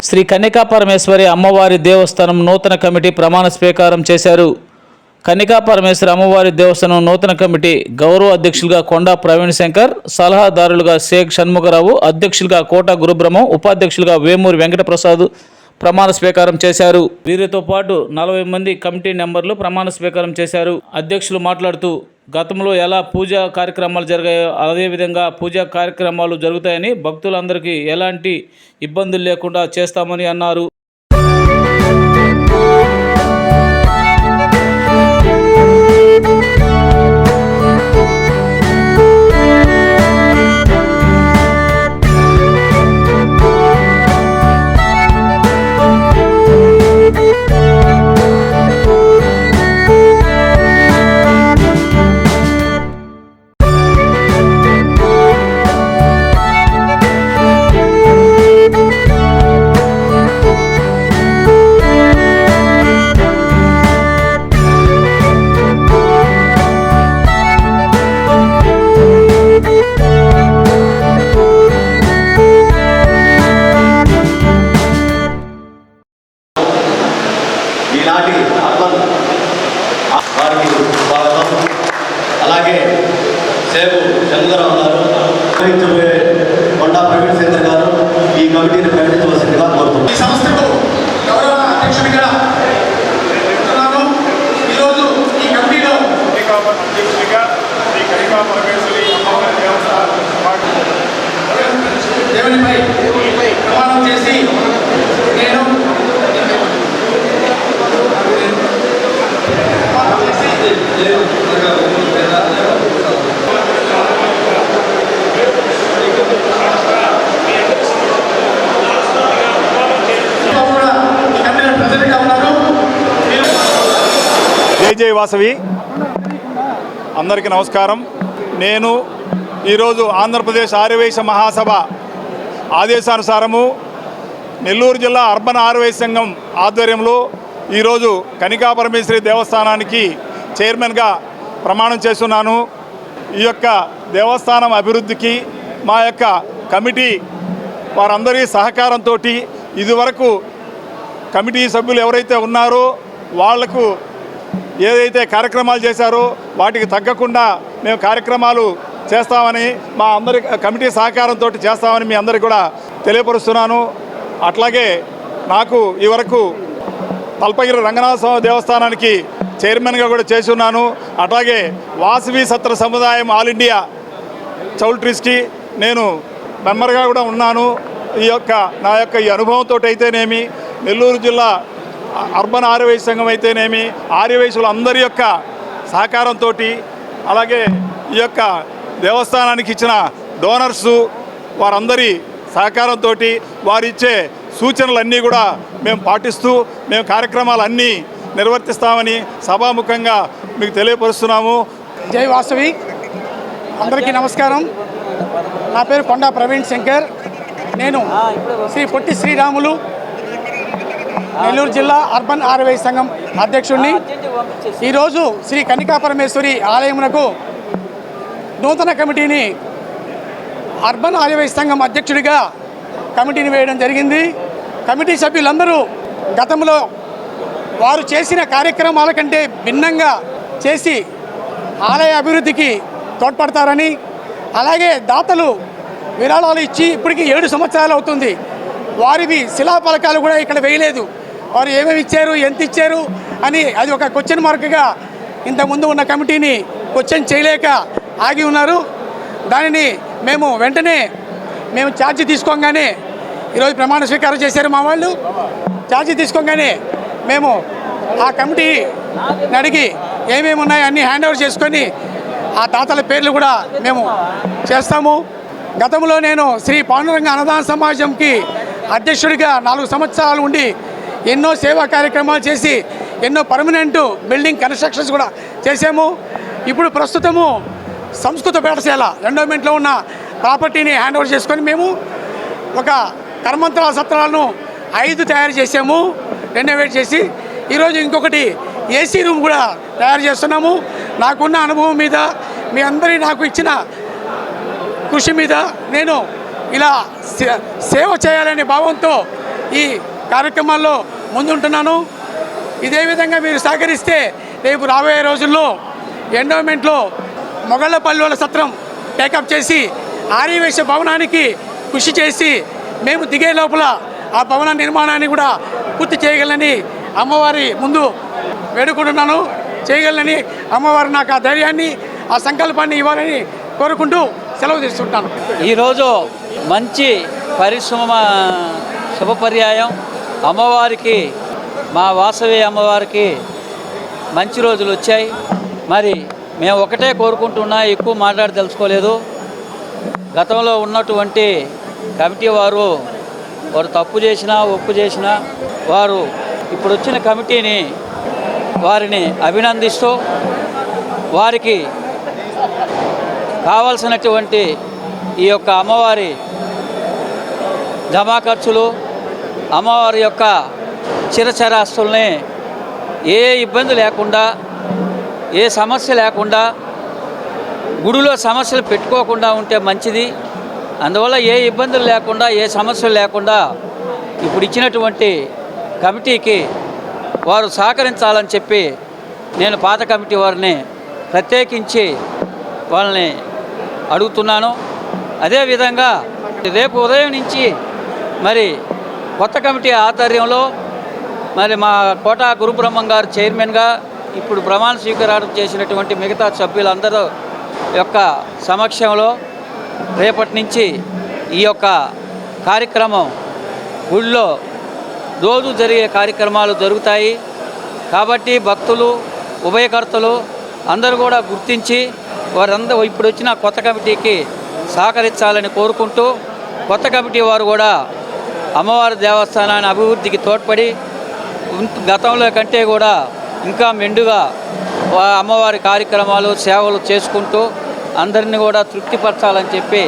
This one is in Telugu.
శ్రీ కన్యకా పరమేశ్వరి అమ్మవారి దేవస్థానం నూతన కమిటీ ప్రమాణ స్వీకారం చేశారు. కన్యకా పరమేశ్వరి అమ్మవారి దేవస్థానం నూతన కమిటీ గౌరవ అధ్యక్షులుగా కొండా ప్రవీణ్ శంకర్, సలహాదారులుగా షేక్ షణ్ముఖరావు, అధ్యక్షులుగా కోట గురుబ్రహ్మం, ఉపాధ్యక్షులుగా వేమూరి వెంకటప్రసాద్ ప్రమాణ స్వీకారం చేశారు. వీరితో పాటు 40 మంది కమిటీ మెంబర్లు ప్రమాణ స్వీకారం చేశారు. అధ్యక్షులు మాట్లాడుతూ గతంలో ఎలా పూజా కార్యక్రమాలు జరిగాయో అదేవిధంగా పూజా కార్యక్రమాలు జరుగుతాయని, భక్తులందరికీ ఎలాంటి ఇబ్బందులు లేకుండా చేస్తామని అన్నారు. ఈనాటి అర్బన్ వారికి స్వాగతం. అలాగే సేపు షణ్ముఖరావు గారు, కొండా ప్రవీణ్ శంకర్ గారు ఈ కమిటీని ప్రకటించవలసిందిగా కోరుతున్నాను. ఈ సంస్థకు గౌరవ అధ్యక్షుడిగా ఈరోజు ఈ కమిటీలో అధ్యక్షుడిగా శ్రీ కన్యకా పరమేశ్వరి అమ్మవారి దేవస్థానం దేవునిపై ప్రమాణం చేసి నేను జై వాసవి. అందరికీ నమస్కారం. నేను ఈరోజు ఆంధ్రప్రదేశ్ ఆర్యవైశ్య మహాసభ ఆదేశానుసారము నెల్లూరు జిల్లా అర్బన్ ఆర్యవైశ్య సంఘం ఆధ్వర్యంలో ఈరోజు కన్యకా పరమేశ్వరి దేవస్థానానికి చైర్మన్గా ప్రమాణం చేస్తున్నాను. ఈ యొక్క దేవస్థానం అభివృద్ధికి మా యొక్క కమిటీ వారందరి సహకారంతో ఇదివరకు కమిటీ సభ్యులు ఎవరైతే ఉన్నారో వాళ్లకు ఏదైతే కార్యక్రమాలు చేశారో వాటికి తగ్గకుండా మేము కార్యక్రమాలు చేస్తామని, మా అందరి కమిటీ సహకారంతో చేస్తామని మీ అందరికీ కూడా తెలియపరుస్తున్నాను. అట్లాగే నాకు ఈ వరకు తల్పగిరి రంగనాథ స్వామి దేవస్థానానికి చైర్మన్గా కూడా చేసి ఉన్నాను. అట్లాగే వాసవి సత్ర సముదాయం ఆల్ ఇండియా చౌల్ట్రీస్కి నేను మెంబర్గా కూడా ఉన్నాను. నా యొక్క ఈ అనుభవంతో అయితేనేమి, నెల్లూరు జిల్లా అర్బన్ ఆర్యవైశ్య సంఘం అయితేనేమి, ఆర్యవైశ్యులు అందరి యొక్క సహకారంతో, అలాగే ఈ యొక్క దేవస్థానానికి ఇచ్చిన డోనర్సు వారందరి సహకారంతో వారిచ్చే సూచనలన్నీ కూడా మేము పాటిస్తూ మేము కార్యక్రమాలన్నీ నిర్వర్తిస్తామని సభాముఖంగా మీకు తెలియపరుస్తున్నాము. జై వాసవి. అందరికీ నమస్కారం. నా పేరు కొండా ప్రవీణ్ శంకర్. నేను శ్రీ పొట్టి శ్రీరాములు నెల్లూరు జిల్లా అర్బన్ ఆర్యవైశ్య సంఘం అధ్యక్షుడిని. ఈరోజు శ్రీ కన్యకా పరమేశ్వరి ఆలయమునకు నూతన కమిటీని అర్బన్ ఆర్యవైశ్య సంఘం అధ్యక్షుడిగా కమిటీని వేయడం జరిగింది. కమిటీ సభ్యులందరూ గతంలో వారు చేసిన కార్యక్రమాల కంటే భిన్నంగా చేసి ఆలయ అభివృద్ధికి తోడ్పడతారని, అలాగే దాతలు విరాళాలు ఇచ్చి ఇప్పటికీ 7 సంవత్సరాలు అవుతుంది. వారివి శిలాఫలకాలు కూడా ఇక్కడ వేయలేదు. వారు ఏమేమి ఇచ్చారు, ఎంత ఇచ్చారు అని అది ఒక క్వశ్చన్ మార్క్గా ఇంతకుముందు ఉన్న కమిటీని క్వశ్చన్ చేయలేక ఆగి ఉన్నారు. దానిని వెంటనే ఛార్జీ తీసుకోగానే ఈరోజు ప్రమాణ స్వీకారం చేశారు మా వాళ్ళు. ఛార్జీ తీసుకోగానే మేము ఆ కమిటీని అడిగి ఏమేమి ఉన్నాయో అన్నీ హ్యాండ్ ఓవర్ చేసుకొని ఆ తాతల పేర్లు కూడా మేము చేస్తాము. గతంలో నేను శ్రీ పాండురంగ అన్నదాన సమాజంకి అధ్యక్షుడిగా 4 సంవత్సరాలు ఉండి ఎన్నో సేవా కార్యక్రమాలు చేసి ఎన్నో పర్మనెంట్ బిల్డింగ్ కన్స్ట్రక్షన్స్ కూడా చేసాము. ఇప్పుడు ప్రస్తుతము సంస్కృత పాఠశాల ఎండోమెంట్లో ఉన్న ప్రాపర్టీని హ్యాండ్ ఓవర్ చేసుకొని మేము ఒక కర్మంతరాల సత్రాలను 5 తయారు చేసాము, రెనోవేట్ చేసి. ఈరోజు ఇంకొకటి ఏసీ రూమ్ కూడా తయారు చేస్తున్నాము. నాకున్న అనుభవం మీద మీ అందరి నాకు ఇచ్చిన కృషి మీద నేను ఇలా సేవ చేయాలనే భావంతో ఈ కార్యక్రమాల్లో ముందుంటున్నాను. ఇదే విధంగా మీరు సహకరిస్తే రేపు రాబోయే రోజుల్లో ఎండోమెంట్లో మొగళ్ళపల్లి సత్రం టేకప్ చేసి ఆర్యవైశ్య భవనానికి కృషి చేసి మేము దిగే లోపల ఆ భవన నిర్మాణాన్ని కూడా పూర్తి చేయగలని అమ్మవారి ముందు వేడుకుంటున్నాను. చేయగలని అమ్మవారు నాకు ఆ ధైర్యాన్ని ఆ సంకల్పాన్ని ఇవ్వాలని కోరుకుంటూ సెలవు తీసుకుంటాను. ఈరోజు మంచి పరిశ్రమ శుభపర్యాయం. అమ్మవారికి, మా వాసవి అమ్మవారికి మంచి రోజులు వచ్చాయి. మరి మేము ఒకటే కోరుకుంటున్నా, ఎక్కువ మాట్లాడదలుచుకోలేదు. గతంలో ఉన్నటువంటి కమిటీ వారు తప్పు చేసినా ఒప్పు చేసినా వారు ఇప్పుడు వచ్చిన కమిటీని వారిని అభినందిస్తూ వారికి కావలసినటువంటి ఈ యొక్క అమ్మవారి జమా ఖర్చులు, అమ్మవారి యొక్క చిరచరాస్తుల్ని ఏ ఇబ్బంది లేకుండా, ఏ సమస్య లేకుండా, గుడిలో సమస్యలు పెట్టుకోకుండా ఉంటే మంచిది. అందువల్ల ఏ ఇబ్బందులు లేకుండా, ఏ సమస్యలు లేకుండా ఇప్పుడు ఇచ్చినటువంటి కమిటీకి వారు సహకరించాలని చెప్పి నేను పాత కమిటీ వారిని ప్రత్యేకించి వాళ్ళని అడుగుతున్నాను. అదేవిధంగా రేపు ఉదయం నుంచి మరి కొత్త కమిటీ ఆధ్వర్యంలో మరి మా కోట గురుబ్రహ్మం గారు చైర్మన్గా ఇప్పుడు ప్రమాణ స్వీకారం చేసినటువంటి మిగతా సభ్యులందరూ యొక్క సమక్షంలో రేపటి నుంచి ఈ యొక్క కార్యక్రమం గుడిలో రోజు జరిగే కార్యక్రమాలు జరుగుతాయి. కాబట్టి భక్తులు, ఉభయకర్తలు అందరూ కూడా గుర్తించి వారందరూ ఇప్పుడు వచ్చిన కొత్త కమిటీకి సహకరించాలని కోరుకుంటూ, కొత్త కమిటీ వారు కూడా అమ్మవారి దేవస్థానాన్ని అభివృద్ధికి తోడ్పడి గతంలో కంటే కూడా ఇంకా మెండుగా అమ్మవారి కార్యక్రమాలు, సేవలు చేసుకుంటూ అందరినీ కూడా తృప్తిపరచాలని చెప్పి